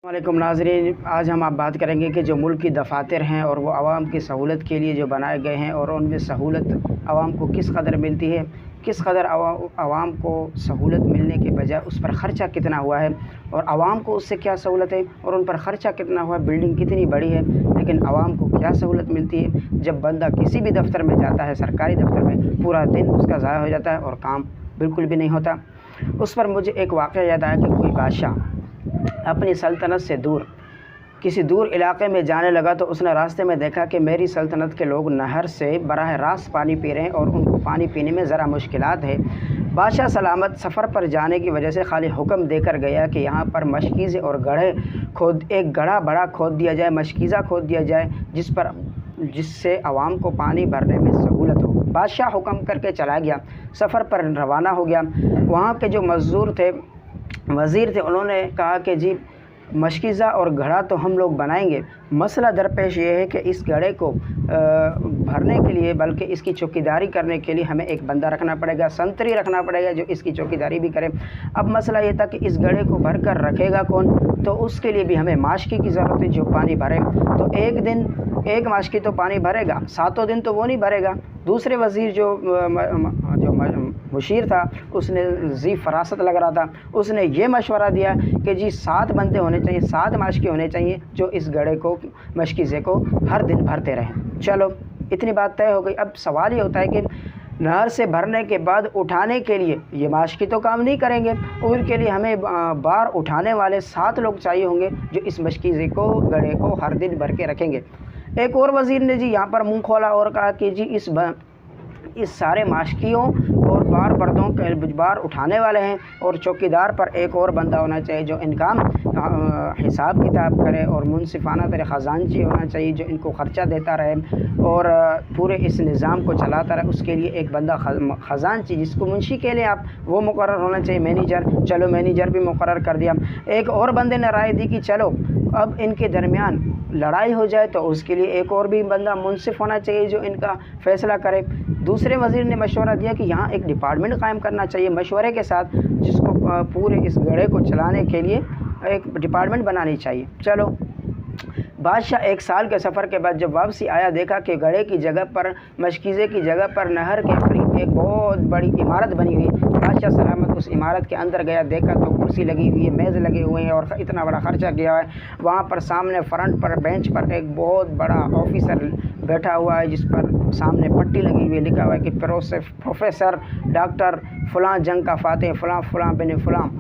वालेकुम नाज़रीन, आज हम आप बात करेंगे कि जो मुल्क की दफातर हैं और वो आवाम की सहूलत के लिए जो बनाए गए हैं और उनमें सहूलत आवाम को किस कदर मिलती है, किस कदर आवाम को सहूलत मिलने के बजाय उस पर ख़र्चा कितना हुआ है और आवाम को उससे क्या सहूलत है और उन पर ख़र्चा कितना हुआ है। बिल्डिंग कितनी बड़ी है लेकिन आवाम को क्या सहूलत मिलती है। जब बंदा किसी भी दफ्तर में जाता है, सरकारी दफ्तर में, पूरा दिन उसका ज़ाया हो जाता है और काम बिल्कुल भी नहीं होता। उस पर मुझे एक वाक़या याद आया कि कोई बादशाह अपनी सल्तनत से दूर किसी दूर इलाके में जाने लगा तो उसने रास्ते में देखा कि मेरी सल्तनत के लोग नहर से बराह रास्त पानी पी रहे हैं और उनको पानी पीने में ज़रा मुश्किलात है। बादशाह सलामत सफ़र पर जाने की वजह से खाली हुक्म देकर गया कि यहाँ पर मशकीज़े और गढ़े एक गढ़ा बड़ा खोद दिया जाए, मशकीज़ा खोद दिया जाए जिससे आवाम को पानी भरने में सहूलत हो। बादशाह हुक्म करके चला गया, सफ़र पर रवाना हो गया। वहाँ के जो मज़दूर थे, वज़ीर थे, उन्होंने कहा कि जी मशकीज़ा और घड़ा तो हम लोग बनाएंगे, मसला दरपेश ये है कि इस घड़े को भरने के लिए, बल्कि इसकी चौकीदारी करने के लिए हमें एक बंदा रखना पड़ेगा, संतरी रखना पड़ेगा जो इसकी चौकीदारी भी करे। अब मसला ये था कि इस घड़े को भर कर रखेगा कौन, तो उसके लिए भी हमें माशकी की ज़रूरत है जो पानी भरे। तो एक दिन एक माशकी तो पानी भरेगा, सातों दिन तो वो नहीं भरेगा। दूसरे वज़ीर जो मुशीर था, उसने जी फरासत लग रहा था, उसने ये मशवरा दिया कि जी 7 बंदे होने चाहिए, 7 माशकी होने चाहिए जो इस घड़े को, मशकीज़े को हर दिन भरते रहें। चलो इतनी बात तय हो गई। अब सवाल ये होता है कि नहर से भरने के बाद उठाने के लिए ये माशकी तो काम नहीं करेंगे, उनके लिए हमें बार उठाने वाले 7 लोग चाहिए होंगे जो इस मशकीज़े को, घड़े को हर दिन भर के रखेंगे। एक और वज़ीर ने जी यहाँ पर मुँह खोला और कहा कि जी इस सारे माशकियों और बर्दों के बार उठाने वाले हैं और चौकीदार पर एक और बंदा होना चाहिए जो इनका हिसाब किताब करे और मुनसिफाना तरह ख़जानची होना चाहिए जो इनको ख़र्चा देता रहे और पूरे इस निज़ाम को चलाता रहे। उसके लिए एक बंदा ख़जानची, जिसको मुंशी के लिए आप वो मुकर्रर होना चाहिए, मैनेजर। चलो मैनेजर भी मुकर्रर कर दिया। एक और बंदे ने राय दी कि चलो अब इनके दरमियान लड़ाई हो जाए तो उसके लिए एक और भी बंदा मुनसिफ होना चाहिए जो इनका फ़ैसला करे। दूसरे वज़ीर ने मशवरा दिया कि यहाँ एक डिपार्टमेंट कायम करना चाहिए मशवरे के साथ, जिसको पूरे इस घड़े को चलाने के लिए एक डिपार्टमेंट बनानी चाहिए। चलो बादशाह 1 साल के सफ़र के बाद जब वापसी आया, देखा कि घड़े की जगह पर, मशकीज़े की जगह पर नहर के करीब एक बहुत बड़ी इमारत बनी हुई। बादशाह सलामत उस इमारत के अंदर गया, देखा तो कुर्सी लगी हुई है, मेज़ लगे हुए हैं और इतना बड़ा खर्चा किया है। वहाँ पर सामने फ्रंट पर बेंच पर एक बहुत बड़ा ऑफिसर बैठा हुआ है जिस पर सामने पट्टी लगी हुई है, लिखा हुआ है कि प्रोफेसर डॉक्टर फ़लाँ जंग का फ़ातिह फ़लाँ फ़लाँ बिन फ़लाँ।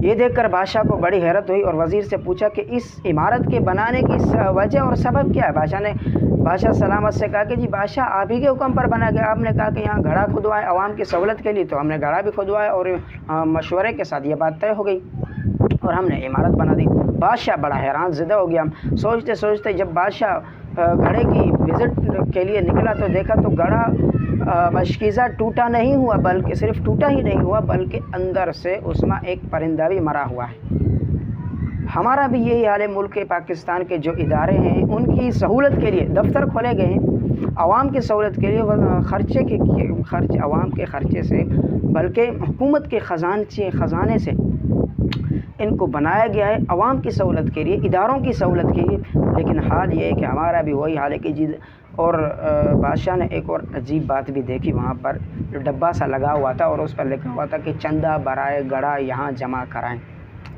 ये देखकर बादशाह को बड़ी हैरत हुई और वज़ीर से पूछा कि इस इमारत के बनाने की वजह और सबब क्या है। बादशाह सलामत से कहा कि जी बादशाह आप ही के हुक्म पर बना गया, आपने कहा कि यहाँ घड़ा खुदवाएं आवाम की सहूलत के लिए, तो हमने घड़ा भी खुदवाया और मशवरे के साथ ये बात तय हो गई और हमने इमारत बना दी। बादशाह बड़ा हैरान ज़दा हो गया। सोचते सोचते जब बादशाह घड़े की विज़िट के लिए निकला तो देखा तो घड़ा मशकीज़ा टूटा नहीं हुआ, बल्कि सिर्फ टूटा ही नहीं हुआ बल्कि अंदर से उसमें एक परिंदा भी मरा हुआ है। हमारा भी यही हाल है। मुल्क पाकिस्तान के जो इदारे हैं उनकी सहूलत के लिए दफ्तर खोले गए हैं, आवाम की सहूलत के लिए, खर्च आवाम के ख़र्चे से बल्कि हुकूमत के ख़जाने से इनको बनाया गया है आवाम की सहूलत के लिए, इदारों की सहूलत के लिए। लेकिन हाल ये है कि हमारा भी वही हाल है कि जी। और बादशाह ने एक और अजीब बात भी देखी, वहाँ पर डब्बा सा लगा हुआ था और उस पर लिखा हुआ था कि चंदा बराए गड़ा यहाँ जमा कराएं।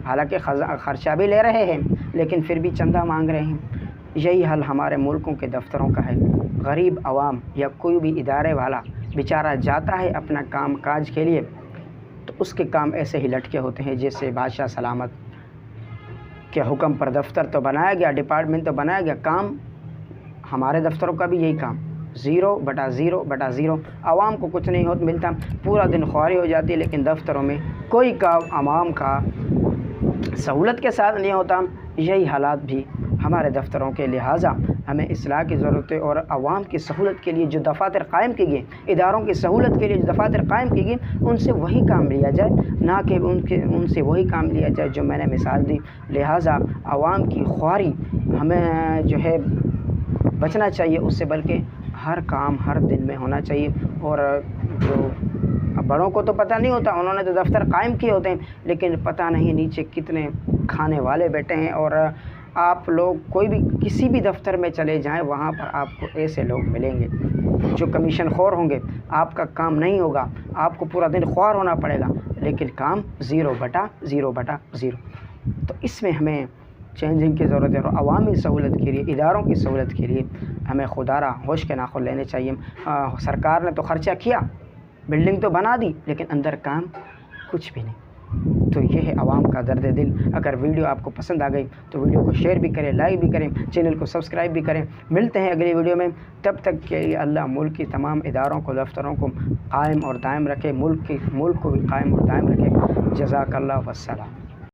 हालांकि खर्चा भी ले रहे हैं लेकिन फिर भी चंदा मांग रहे हैं। यही हाल हमारे मुल्कों के दफ्तरों का है। गरीब आवाम या कोई भी इदारे वाला बेचारा जाता है अपना काम काज के लिए तो उसके काम ऐसे ही लटके होते हैं जैसे बादशाह सलामत के हुक्म पर दफ्तर तो बनाया गया, डिपार्टमेंट तो बनाया गया, काम हमारे दफ्तरों का भी यही काम 0/0/0। आवाम को कुछ नहीं मिलता, पूरा दिन ख्वारी हो जाती है लेकिन दफ्तरों में कोई काम आवाम का सहूलत के साथ नहीं होता। यही हालात भी हमारे दफ्तरों के, लिहाजा हमें इस्लाह की ज़रूरत है और आवाम की सहूलत के लिए जो दफातर कायम की गई, इदारों की सहूलत के लिए जो दफातर कायम की गई, उनसे वही काम लिया जाए, ना कि उनसे वही काम लिया जाए जो मैंने मिसाल दी। लिहाजा आवाम की ख्वारी हमें जो है बचना चाहिए उससे, बल्कि हर काम हर दिन में होना चाहिए। और जो बड़ों को तो पता नहीं होता, उन्होंने तो दफ्तर कायम किए होते हैं, लेकिन पता नहीं नीचे कितने खाने वाले बैठे हैं। और आप लोग कोई भी किसी भी दफ्तर में चले जाएं, वहाँ पर आपको ऐसे लोग मिलेंगे जो कमीशन खोर होंगे। आपका काम नहीं होगा, आपको पूरा दिन ख्वार होना पड़ेगा, लेकिन काम 0/0/0। तो इसमें हमें चेंजिंग की ज़रूरत है, और अवामी सहूलत के लिए, इदारों की सहूलत के लिए हमें खुदारा होश के नाखुन लेने चाहिए। सरकार ने तो ख़र्चा किया, बिल्डिंग तो बना दी, लेकिन अंदर काम कुछ भी नहीं। तो ये है आवाम का दर्द दिल। अगर वीडियो आपको पसंद आ गई तो वीडियो को शेयर भी करें, लाइक भी करें, चैनल को सब्सक्राइब भी करें। मिलते हैं अगली वीडियो में, तब तक के लिए अल्लाह मुल्क की तमाम इदारों को, दफ्तरों को कायम और दायम रखे, मुल्क को भी कायम और दायम रखे। जज़ाकल्लाह वस्सलाम।